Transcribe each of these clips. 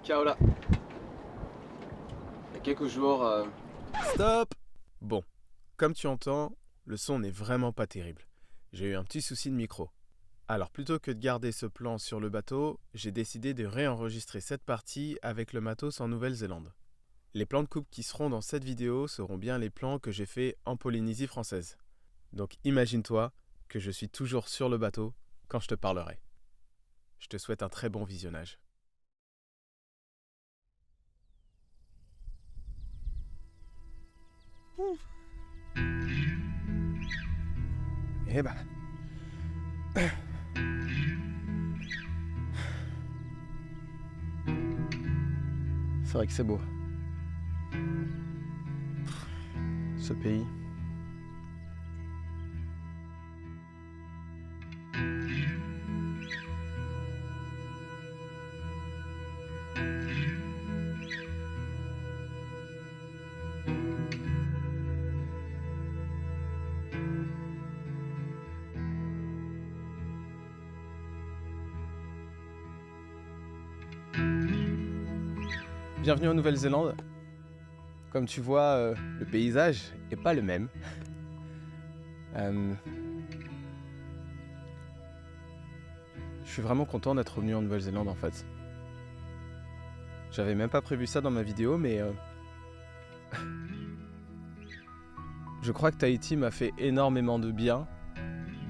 Ciao là. Il y a quelques jours... Stop! Bon, comme tu entends, le son n'est vraiment pas terrible. J'ai eu un petit souci de micro. Alors plutôt que de garder ce plan sur le bateau, j'ai décidé de réenregistrer cette partie avec le matos en Nouvelle-Zélande. Les plans de coupe qui seront dans cette vidéo seront bien les plans que j'ai faits en Polynésie française. Donc imagine-toi que je suis toujours sur le bateau quand je te parlerai. Je te souhaite un très bon visionnage. Eh ben... C'est vrai que c'est beau. Ce pays. Bienvenue en Nouvelle-Zélande. Comme tu vois, le paysage n'est pas le même. Je suis vraiment content d'être revenu en Nouvelle-Zélande en fait. J'avais même pas prévu ça dans ma vidéo, mais je crois que Tahiti m'a fait énormément de bien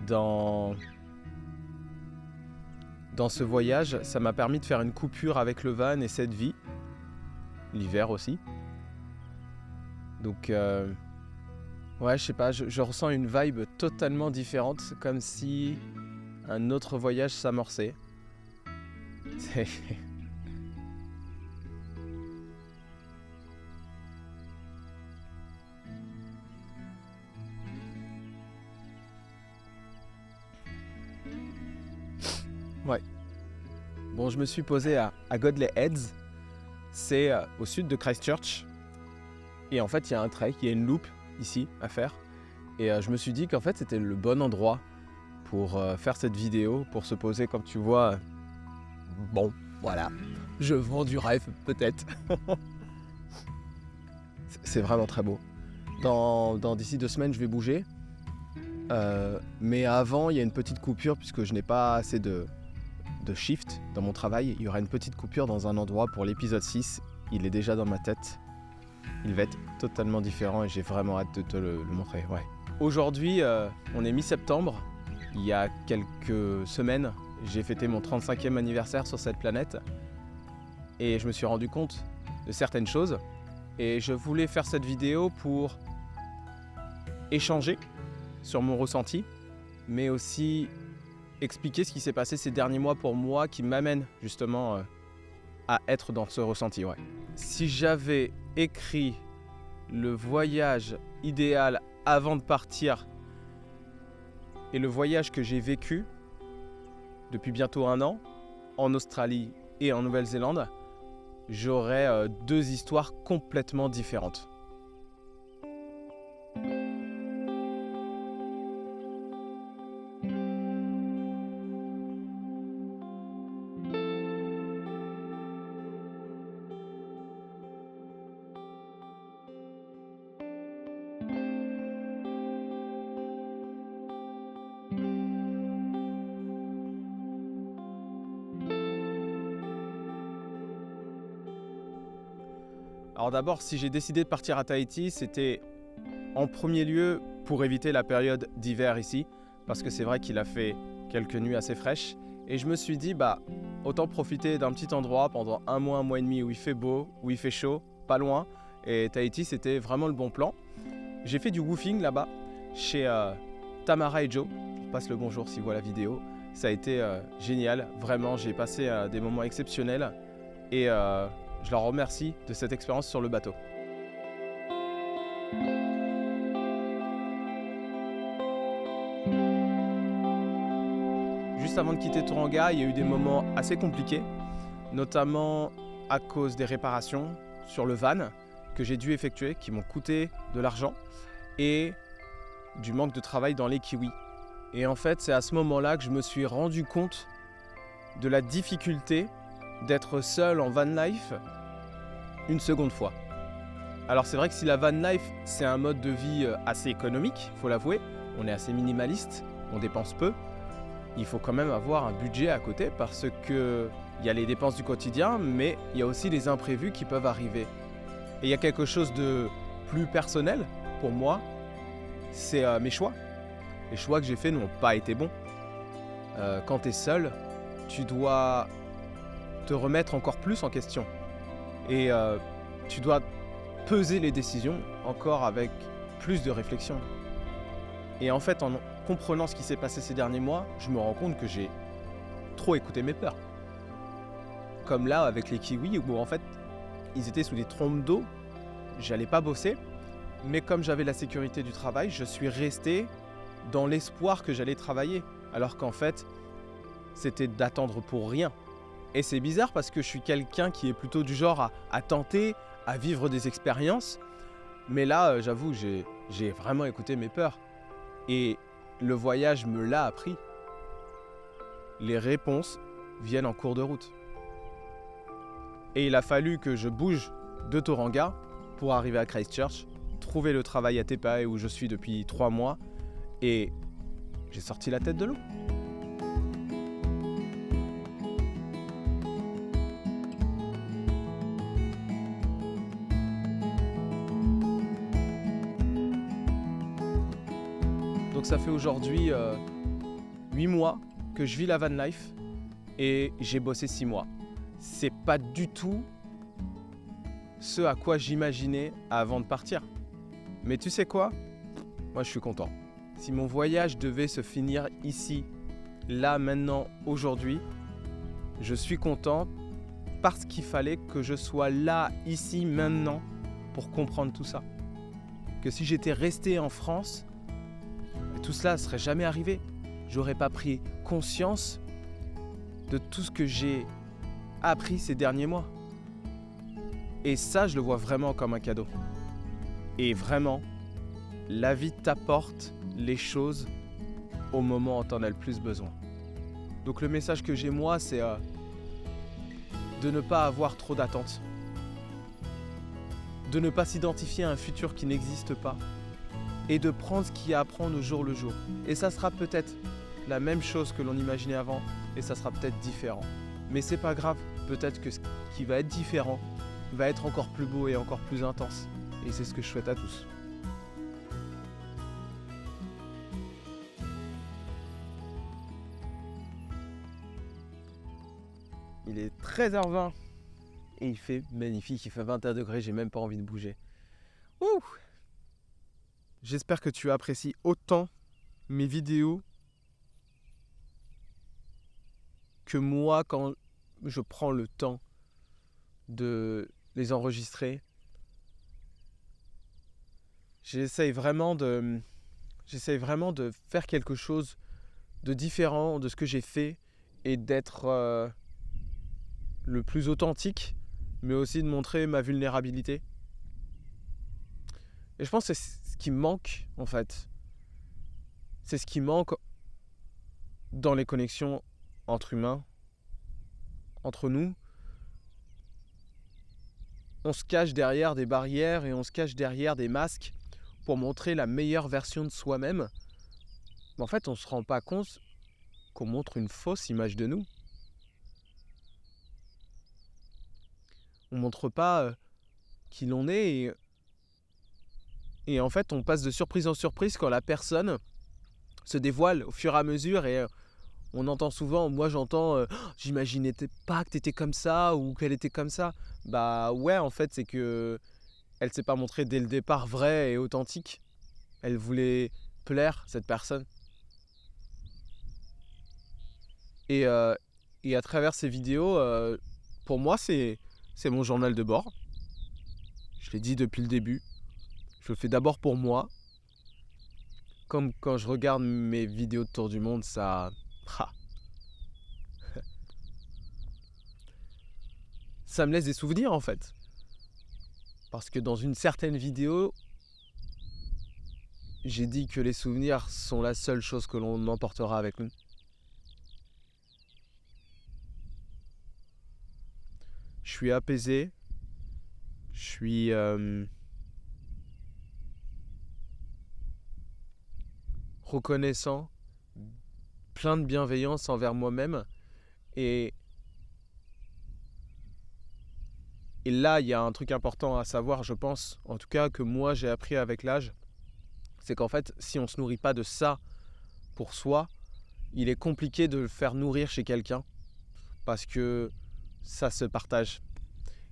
dans ce voyage. Ça m'a permis de faire une coupure avec le van et cette vie. L'hiver aussi. Donc, ouais, je sais pas, je ressens une vibe totalement différente, comme si un autre voyage s'amorçait. Ouais. Bon, je me suis posé à Godley Heads. C'est au sud de Christchurch. Et en fait, il y a un trek, il y a une loupe ici à faire. Et je me suis dit qu'en fait, c'était le bon endroit pour faire cette vidéo, pour se poser comme tu vois. Bon, voilà. Je vends du rêve, peut-être. C'est vraiment très beau. D'ici 2 semaines, je vais bouger. Mais avant, il y a une petite coupure puisque je n'ai pas assez de shift dans mon travail. Il y aura une petite coupure dans un endroit pour l'épisode 6. Il est déjà dans ma tête. Il va être totalement différent et j'ai vraiment hâte de te le montrer. Ouais. Aujourd'hui, on est mi-septembre. Il y a quelques semaines, j'ai fêté mon 35e anniversaire sur cette planète. Et je me suis rendu compte de certaines choses. Et je voulais faire cette vidéo pour échanger sur mon ressenti, mais aussi expliquer ce qui s'est passé ces derniers mois pour moi qui m'amène justement à être dans ce ressenti. Ouais. Si j'avais écrit le voyage idéal avant de partir et le voyage que j'ai vécu depuis bientôt 1 an en Australie et en Nouvelle-Zélande, j'aurais 2 histoires complètement différentes. Alors d'abord, si j'ai décidé de partir à Tahiti, c'était en premier lieu pour éviter la période d'hiver ici, parce que c'est vrai qu'il a fait quelques nuits assez fraîches. Et je me suis dit, autant profiter d'un petit endroit pendant 1 mois, 1 mois et demi où il fait beau, où il fait chaud, pas loin. Et Tahiti, c'était vraiment le bon plan. J'ai fait du woofing là-bas, chez Tamara et Joe. Je passe le bonjour s'ils voient la vidéo. Ça a été génial, vraiment, j'ai passé des moments exceptionnels. Et je leur remercie de cette expérience sur le bateau. Juste avant de quitter Tauranga, il y a eu des moments assez compliqués, notamment à cause des réparations sur le van que j'ai dû effectuer, qui m'ont coûté de l'argent, et du manque de travail dans les kiwis. Et en fait, c'est à ce moment-là que je me suis rendu compte de la difficulté d'être seul en van life une seconde fois. Alors c'est vrai que si la van life, c'est un mode de vie assez économique, faut l'avouer, on est assez minimaliste, on dépense peu, il faut quand même avoir un budget à côté parce que il y a les dépenses du quotidien, mais il y a aussi les imprévus qui peuvent arriver. Et il y a quelque chose de plus personnel pour moi, c'est mes choix. Les choix que j'ai faits n'ont pas été bons. Quand tu es seul, tu dois te remettre encore plus en question. Et tu dois peser les décisions encore avec plus de réflexion. Et en fait, en comprenant ce qui s'est passé ces derniers mois, je me rends compte que j'ai trop écouté mes peurs. Comme là, avec les kiwis, où en fait, ils étaient sous des trompes d'eau, j'allais pas bosser, mais comme j'avais la sécurité du travail, je suis resté dans l'espoir que j'allais travailler, alors qu'en fait, c'était d'attendre pour rien. Et c'est bizarre parce que je suis quelqu'un qui est plutôt du genre à tenter, à vivre des expériences, mais là, j'avoue, j'ai vraiment écouté mes peurs. Et le voyage me l'a appris. Les réponses viennent en cours de route. Et il a fallu que je bouge de Tauranga pour arriver à Christchurch, trouver le travail à Te Pae où je suis depuis 3 mois, et j'ai sorti la tête de l'eau. Donc ça fait aujourd'hui 8 mois que je vis la van life et j'ai bossé 6 mois. C'est pas du tout ce à quoi j'imaginais avant de partir. Mais tu sais quoi ? Moi je suis content. Si mon voyage devait se finir ici, là, maintenant, aujourd'hui, je suis content parce qu'il fallait que je sois là, ici, maintenant, pour comprendre tout ça. Que si j'étais resté en France, tout cela ne serait jamais arrivé. J'aurais pas pris conscience de tout ce que j'ai appris ces derniers mois. Et ça, je le vois vraiment comme un cadeau. Et vraiment, la vie t'apporte les choses au moment où tu en as le plus besoin. Donc le message que j'ai moi, c'est de ne pas avoir trop d'attentes. De ne pas s'identifier à un futur qui n'existe pas. Et de prendre ce qu'il y a à prendre au jour le jour. Et ça sera peut-être la même chose que l'on imaginait avant, et ça sera peut-être différent. Mais c'est pas grave, peut-être que ce qui va être différent va être encore plus beau et encore plus intense. Et c'est ce que je souhaite à tous. Il est 13h20 et il fait magnifique, il fait 21 degrés, j'ai même pas envie de bouger. Ouh! J'espère que tu apprécies autant mes vidéos que moi quand je prends le temps de les enregistrer. J'essaye vraiment de faire quelque chose de différent de ce que j'ai fait et d'être le plus authentique, mais aussi de montrer ma vulnérabilité. Et je pense que c'est ce qui manque en fait. C'est ce qui manque dans les connexions entre humains, entre nous. On se cache derrière des barrières et on se cache derrière des masques pour montrer la meilleure version de soi-même. Mais en fait, on ne se rend pas compte qu'on montre une fausse image de nous. On ne montre pas qui l'on est et en fait, on passe de surprise en surprise quand la personne se dévoile au fur et à mesure et on entend souvent, moi j'entends j'imaginais pas que t'étais comme ça ou qu'elle était comme ça. Bah ouais, en fait, c'est que elle s'est pas montrée dès le départ vraie et authentique. Elle voulait plaire, cette personne. Et à travers ces vidéos, pour moi, c'est mon journal de bord. Je l'ai dit depuis le début. Je le fais d'abord pour moi. Comme quand je regarde mes vidéos de tour du monde, ça me laisse des souvenirs en fait. Parce que dans une certaine vidéo, j'ai dit que les souvenirs sont la seule chose que l'on emportera avec nous. Je suis apaisé. Je suis reconnaissant, plein de bienveillance envers moi-même. Et là, il y a un truc important à savoir, je pense, en tout cas que moi j'ai appris avec l'âge, c'est qu'en fait, si on ne se nourrit pas de ça pour soi, il est compliqué de le faire nourrir chez quelqu'un parce que ça se partage.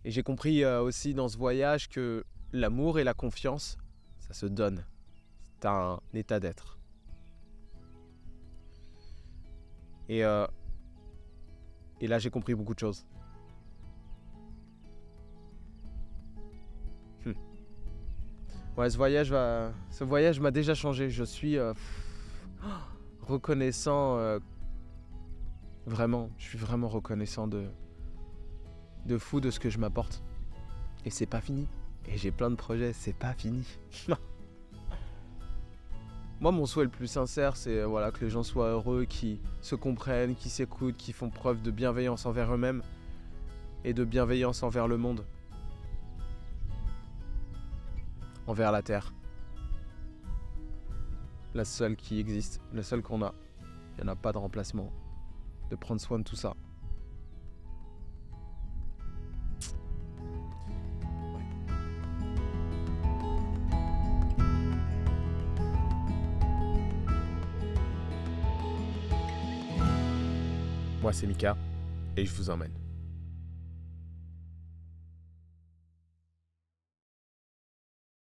Et j'ai compris aussi dans ce voyage que l'amour et la confiance, ça se donne. C'est un état d'être. Et là, j'ai compris beaucoup de choses. Ouais, ce voyage m'a déjà changé. Je suis reconnaissant. Vraiment, je suis vraiment reconnaissant de fou de ce que je m'apporte. Et c'est pas fini. Et j'ai plein de projets, c'est pas fini. Moi, mon souhait le plus sincère, c'est que les gens soient heureux, qui se comprennent, qui s'écoutent, qui font preuve de bienveillance envers eux-mêmes et de bienveillance envers le monde. Envers la Terre. La seule qui existe, la seule qu'on a. Il n'y en a pas de remplacement. De prendre soin de tout ça. Moi, c'est Mika et je vous emmène.